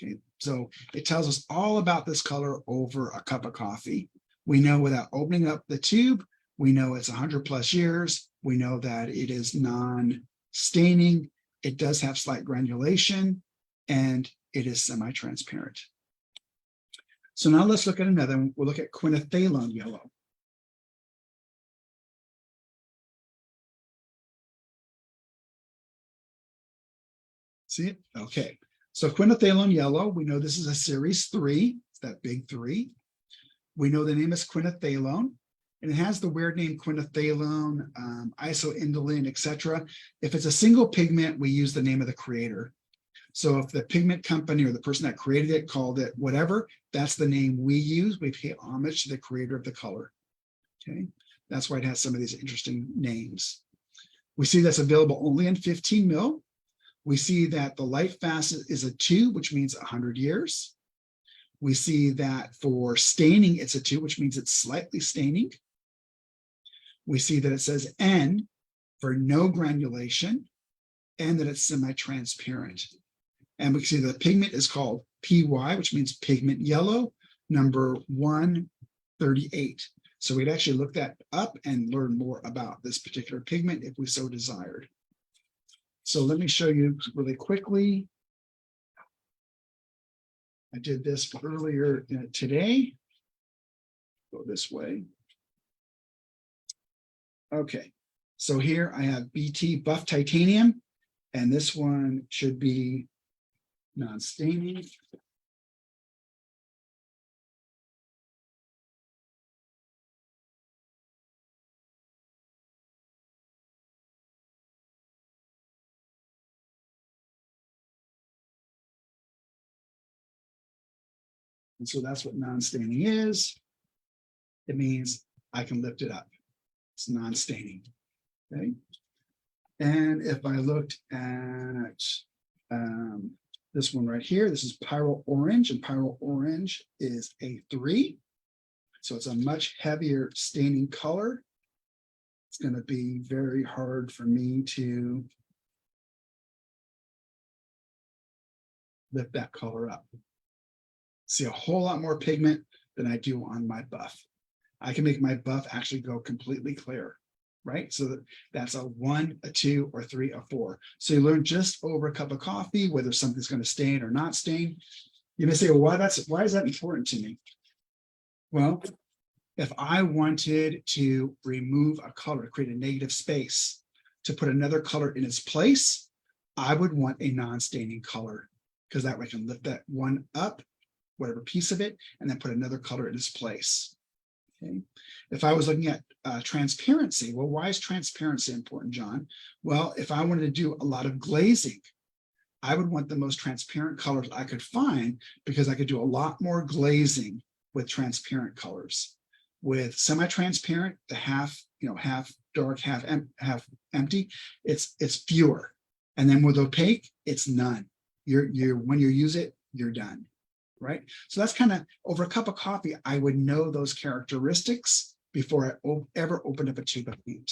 [SPEAKER 2] Okay, so it tells us all about this color over a cup of coffee. We know without opening up the tube, we know it's 100 plus years. We know that it is non-staining. It does have slight granulation, and it is semi-transparent. So now let's look at another one. We'll look at quinacridone yellow. See it? Okay. So quinacridone yellow, we know this is a series 3. It's that big 3. We know the name is quinacridone, and it has the weird name quinacridone, isoindolin, etc. If it's a single pigment, we use the name of the creator. So if the pigment company or the person that created it called it whatever, that's the name we use. We pay homage to the creator of the color. Okay, that's why it has some of these interesting names. We see that's available only in 15 mil. We see that the light fastness is a 2, which means 100 years. We see that for staining, it's a 2, which means it's slightly staining. We see that it says N for no granulation, and that it's semi-transparent. And we see the pigment is called PY, which means pigment yellow, number 138. So we'd actually look that up and learn more about this particular pigment if we so desired. So let me show you really quickly. I did this earlier today. Go this way. Okay, so here I have BT buff titanium, and this one should be non-staining. And so that's what non-staining is. It means I can lift it up. It's non-staining. Okay. And if I looked at this one right here, this is Pyro Orange, and Pyro Orange is a 3. So it's a much heavier staining color. It's going to be very hard for me to lift that color up. See a whole lot more pigment than I do on my buff. I can make my buff actually go completely clear, right? So that's a 1, a 2, or 3, a 4. So you learn just over a cup of coffee whether something's going to stain or not stain. You may say, well, why is that important to me? Well, if I wanted to remove a color, create a negative space to put another color in its place, I would want a non-staining color, because that way I can lift that one up, whatever piece of it, and then put another color in its place. Okay. If I was looking at transparency, well, why is transparency important, John? Well, if I wanted to do a lot of glazing, I would want the most transparent colors I could find, because I could do a lot more glazing with transparent colors. With semi-transparent, the half dark, half empty, it's fewer. And then with opaque, it's none. When you use it, you're done. Right? So that's kind of, over a cup of coffee, I would know those characteristics before I ever opened up a tube of paint.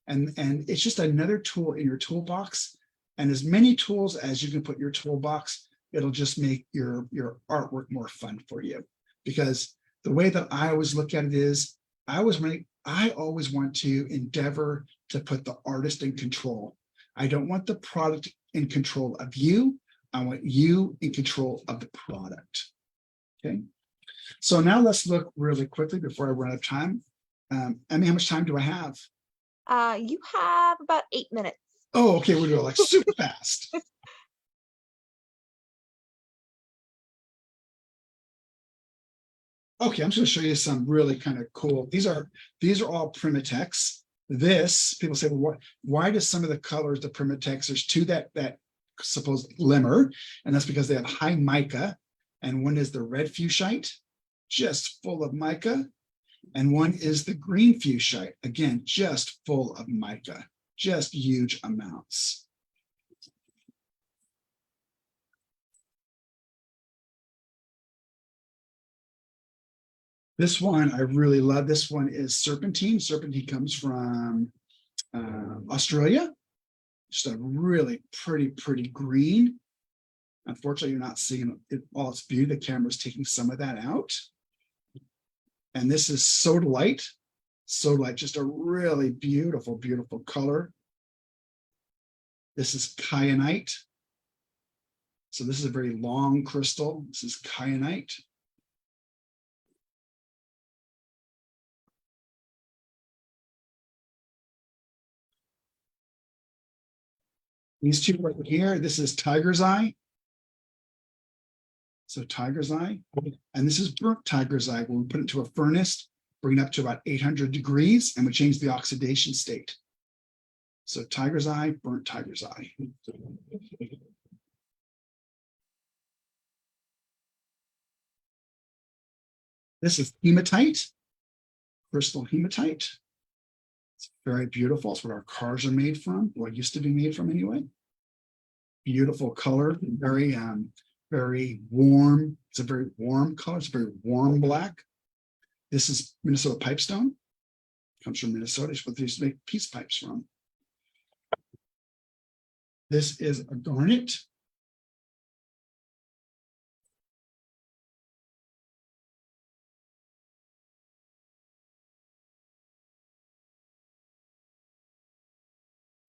[SPEAKER 2] And it's just another tool in your toolbox. And as many tools as you can put in your toolbox, it'll just make your artwork more fun for you. Because the way that I always look at it is, I always want to endeavor to put the artist in control. I don't want the product in control of you. I want you in control of the product. Okay. So now let's look really quickly before I run out of time. Emmy, how much time do I have?
[SPEAKER 1] You have about 8 minutes.
[SPEAKER 2] Oh, okay. We're doing like super fast. Okay, I'm just going to show you some really kind of cool. These are all PrimaTeks. This, people say, well, why does some of the colors, the PrimaTeks, there's two that supposed glimmer, and that's because they have high mica, and one is the red fuchsite, just full of mica, and one is the green fuchsite, again, just full of mica, just huge amounts. This one I really love. This one is Serpentine. Serpentine comes from Australia. Just a really pretty green. Unfortunately, you're not seeing it all its beauty. The camera's taking some of that out. And this is Sodalite. Sodalite, just a really beautiful color. This is Kyanite. So this is a very long crystal. This is Kyanite. These two right here, this is Tiger's Eye. So Tiger's Eye, and this is burnt Tiger's Eye. When we put it into a furnace, bring it up to about 800 degrees, and we change the oxidation state. So Tiger's Eye, burnt Tiger's Eye. This is hematite, crystal hematite. It's very beautiful. It's what our cars are made from, or used to be made from anyway. Beautiful color, very warm. It's a very warm color. It's a very warm black. This is Minnesota pipestone. Comes from Minnesota. It's what they used to make peace pipes from. This is a garnet.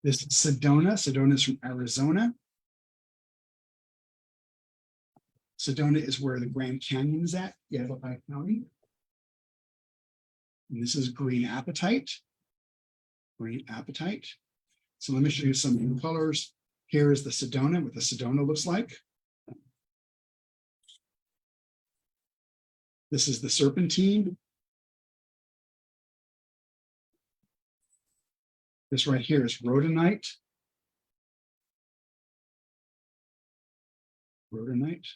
[SPEAKER 2] This is Sedona. Sedona is from Arizona. Sedona is where the Grand Canyon is at, Yavapai County. And this is green apatite. Green apatite. So let me show you some new colors. Here is the Sedona, what the Sedona looks like. This is the Serpentine. This right here is rhodonite. Rhodonite.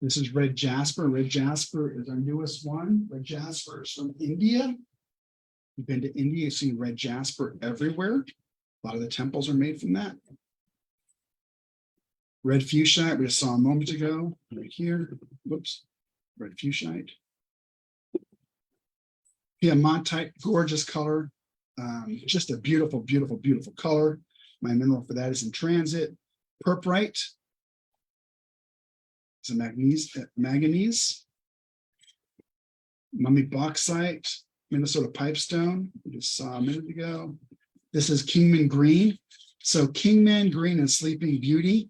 [SPEAKER 2] This is red jasper. Red jasper is our newest one. Red jasper is from India. You've been to India, you've seen red jasper everywhere. A lot of the temples are made from that. Red fuchsite, we just saw a moment ago, right here. Whoops, red fuchsite. Piemontite, gorgeous color. Just a beautiful, beautiful, beautiful color. My mineral for that is in transit. Purprite. It's a manganese. Mummy bauxite, Minnesota pipestone, we just saw a minute ago. This is Kingman green. So Kingman green and Sleeping Beauty.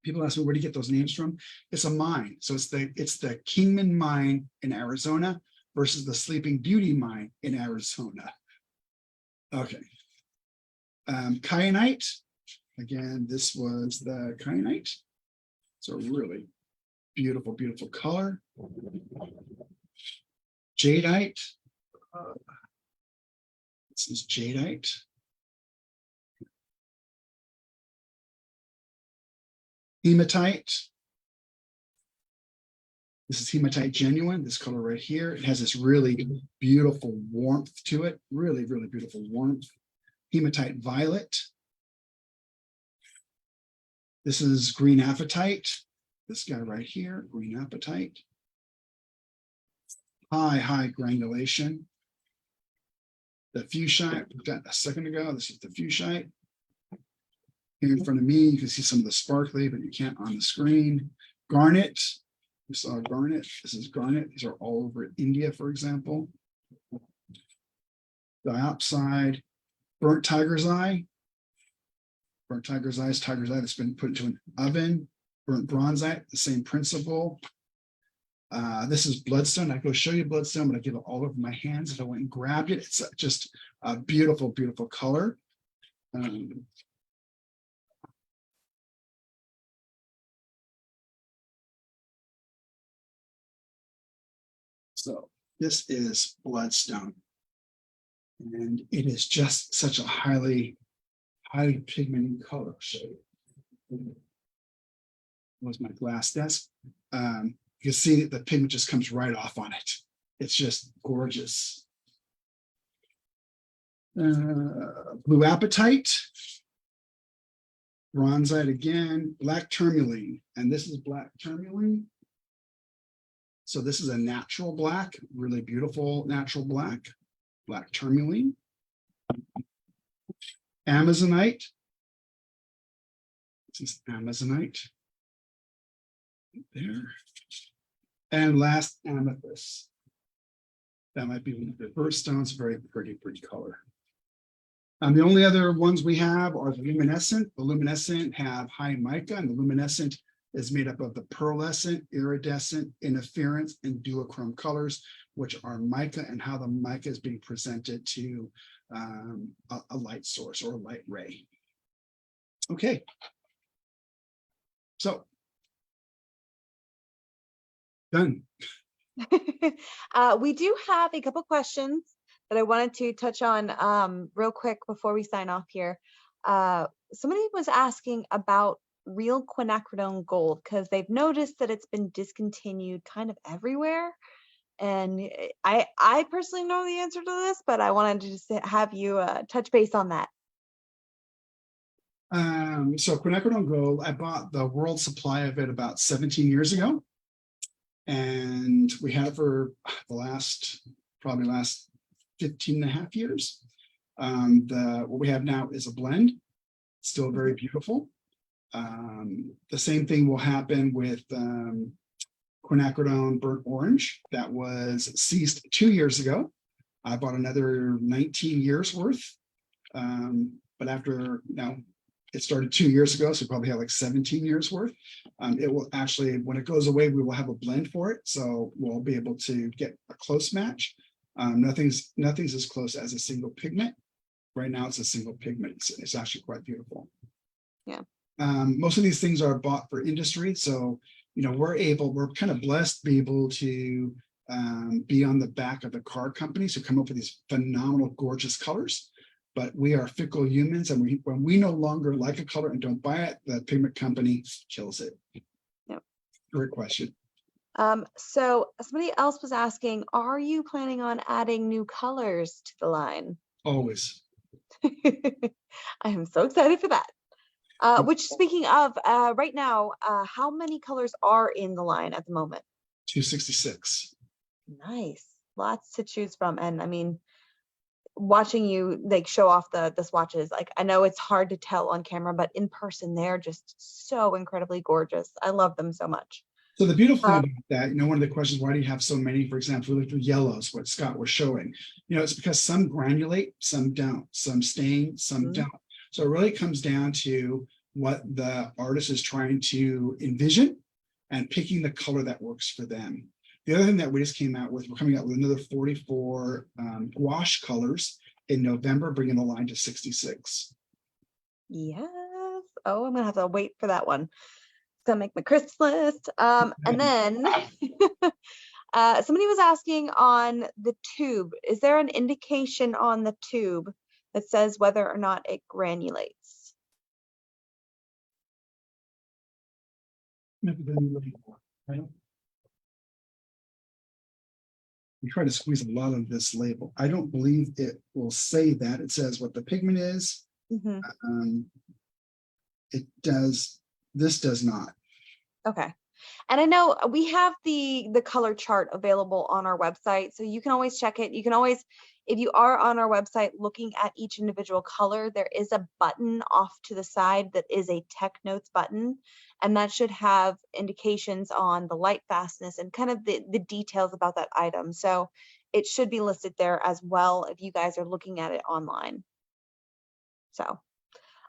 [SPEAKER 2] People ask me, where do you get those names from? It's a mine. So it's the Kingman mine in Arizona versus the Sleeping Beauty mine in Arizona. Okay. Kyanite. Again, this was the kyanite. It's a really beautiful, beautiful color. Jadeite. This is jadeite. Hematite. This is hematite genuine, this color right here. It has this really beautiful warmth to it. Really, really beautiful warmth. Hematite violet. This is green apatite. This guy right here, green apatite. High granulation. The fuchsite, we got a second ago. This is the fuchsite. Here in front of me, you can see some of the sparkly, but you can't on the screen. Garnet. We saw garnet. This is garnet. These are all over India, for example. Diopside. Burnt tiger's eye. Burnt tiger's eye is tiger's eye that's been put into an oven. Burnt bronzite, the same principle. This is bloodstone. I go show you bloodstone, but I get it all over my hands. If I went and grabbed it, it's just a beautiful, beautiful color. So this is bloodstone. And it is just such a highly pigmented color. So was my glass desk. You can see that the pigment just comes right off on it. It's just gorgeous. Blue apatite. Bronzite again. Black tourmaline. And this is black tourmaline. So this is a natural black, really beautiful natural black. Black tourmaline. Amazonite. This is Amazonite. There. And last, amethyst. That might be one of the first stones, very pretty color. The only other ones we have are the luminescent. The luminescent have high mica, and the luminescent is made up of the pearlescent, iridescent, interference, and duochrome colors, which are mica, and how the mica is being presented to a light source or a light ray. Okay. So done.
[SPEAKER 1] We do have a couple questions that I wanted to touch on real quick before we sign off here. Somebody was asking about real quinacridone gold because they've noticed that it's been discontinued kind of everywhere. And I personally know the answer to this, but I wanted to just have you touch base on that.
[SPEAKER 2] So quinacridone gold, I bought the world supply of it about 17 years ago. And we had it for the probably last 15 and a half years. What we have now is a blend, still very beautiful. The same thing will happen with quinacridone burnt orange that was ceased 2 years ago. I bought another 19 years worth. But after it started 2 years ago, so we probably have like 17 years worth. It will actually, when it goes away, we will have a blend for it. So we'll be able to get a close match. Nothing's as close as a single pigment. Right now it's a single pigment. It's actually quite beautiful.
[SPEAKER 1] Yeah.
[SPEAKER 2] Most of these things are bought for industry. So, we're kind of blessed to be able to be on the back of the car companies who come up with these phenomenal, gorgeous colors. But we are fickle humans, and when we no longer like a color and don't buy it, the pigment company kills it.
[SPEAKER 1] Yep.
[SPEAKER 2] Great question.
[SPEAKER 1] So somebody else was asking, are you planning on adding new colors to the line?
[SPEAKER 2] Always.
[SPEAKER 1] I am so excited for that. Which, speaking of, right now, how many colors are in the line at the moment?
[SPEAKER 2] 266.
[SPEAKER 1] Nice. Lots to choose from. And I mean, watching you like show off the swatches, like I know it's hard to tell on camera, but in person, they're just so incredibly gorgeous. I love them so much.
[SPEAKER 2] So the beautiful thing about that, one of the questions, why do you have so many? For example, we looked at yellows, what Scott was showing. It's because some granulate, some don't, some stain, some don't. So it really comes down to what the artist is trying to envision and picking the color that works for them. The other thing that we just came out with, we're coming out with another 44 gouache colors in November, bringing the line to 66.
[SPEAKER 1] Yes. Oh, I'm gonna have to wait for that one. Gonna make my Christmas list. And then somebody was asking on the tube, is there an indication on the tube that says whether or not it granulates?
[SPEAKER 2] We try to squeeze a lot of this label. I don't believe it will say that. It says what the pigment is. It does. This does not.
[SPEAKER 1] Okay. And I know we have the color chart available on our website, so you can always check it. You can always, if you are on our website looking at each individual color, there is a button off to the side that is a Tech Notes button, and that should have indications on the light fastness and kind of the details about that item. So it should be listed there as well if you guys are looking at it online. So,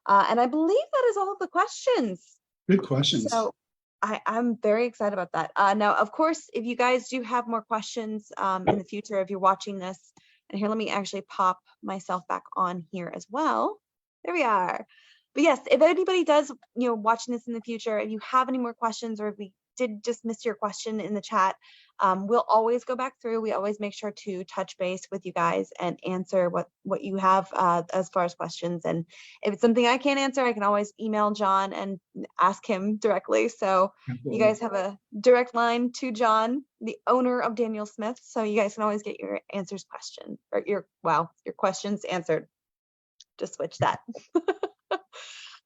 [SPEAKER 1] and I believe that is all of the questions.
[SPEAKER 2] Good questions.
[SPEAKER 1] So I'm very excited about that. Now, of course, if you guys do have more questions in the future, if you're watching this, and here, let me actually pop myself back on here as well. There we are. But yes, if anybody does, watching this in the future, if you have any more questions, or if we did just miss your question in the chat, we'll always go back through. We always make sure to touch base with you guys and answer what you have as far as questions. And if it's something I can't answer, I can always email John and ask him directly. So you guys have a direct line to John, the owner of Daniel Smith. So you guys can always get your your questions answered. Just switch that.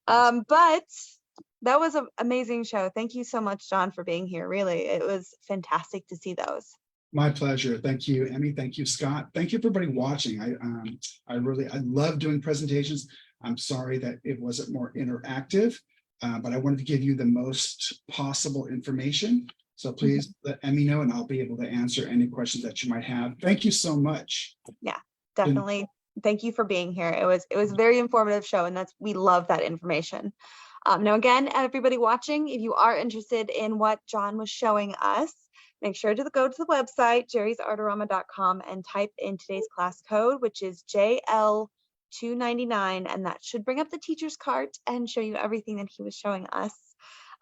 [SPEAKER 1] But that was an amazing show. Thank you so much, John, for being here. Really, it was fantastic to see those.
[SPEAKER 2] My pleasure. Thank you, Emmy. Thank you, Scott. Thank you, everybody watching. I love doing presentations. I'm sorry that it wasn't more interactive, but I wanted to give you the most possible information. So please let Emmy know, and I'll be able to answer any questions that you might have. Thank you so much.
[SPEAKER 1] Yeah, definitely. Thank you for being here. It was a very informative show, and we love that information. Now, again, everybody watching, if you are interested in what John was showing us, make sure to go to the website, JerrysArtarama.com, and type in today's class code, which is JL299, and that should bring up the teacher's cart and show you everything that he was showing us.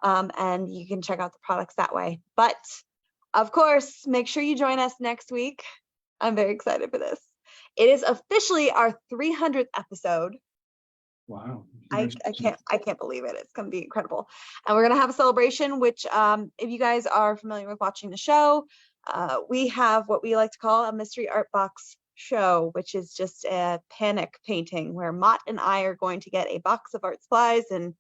[SPEAKER 1] And you can check out the products that way. But, of course, make sure you join us next week. I'm very excited for this. It is officially our 300th episode.
[SPEAKER 2] Wow.
[SPEAKER 1] I can't believe it. It's going to be incredible. And we're going to have a celebration, which if you guys are familiar with watching the show, we have what we like to call a mystery art box show, which is just a panic painting where Mott and I are going to get a box of art supplies, and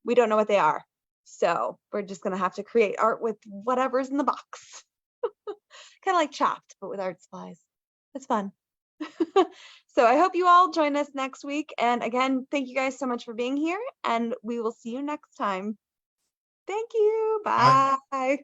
[SPEAKER 1] we don't know what they are. So we're just going to have to create art with whatever's in the box. Kind of like Chopped, but with art supplies. It's fun. So I hope you all join us next week. And again, thank you guys so much for being here, and we will see you next time. Thank you. Bye.